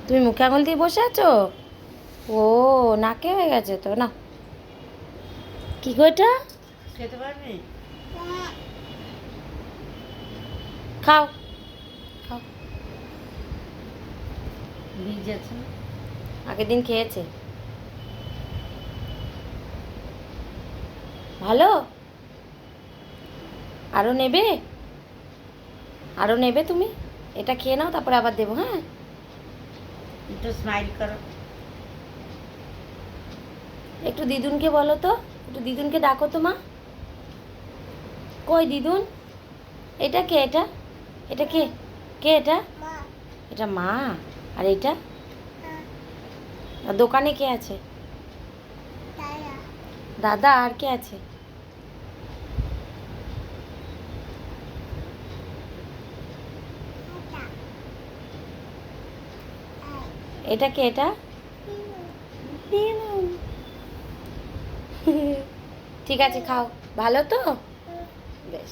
তুমি মুখে আঙুল দিয়ে বসে আছো? ও, নাকে হয়ে গেছে তো না। কি গো এটা? খেতে পারবি? খাও খাও। বীজ আছে না? আগের দিন খেয়েছে। ভালো? আরও নেবে? আরও নেবে তুমি? এটা খেয়ে নাও, তারপরে আবার দেবো, হ্যাঁ? একটু স্মাইল করো। একটু দিদুনকে বলো তো, একটু দিদুনকে ডাকো তো মা। কই দিদুন? এটা কে? এটা এটা কে? কে এটা? এটা মা। আর এটা? আর দোকানে কে আছে? দাদা। আর কে আছে? এটা কে? এটা ঠিক আছে, খাও। ভালো তো? বেশ।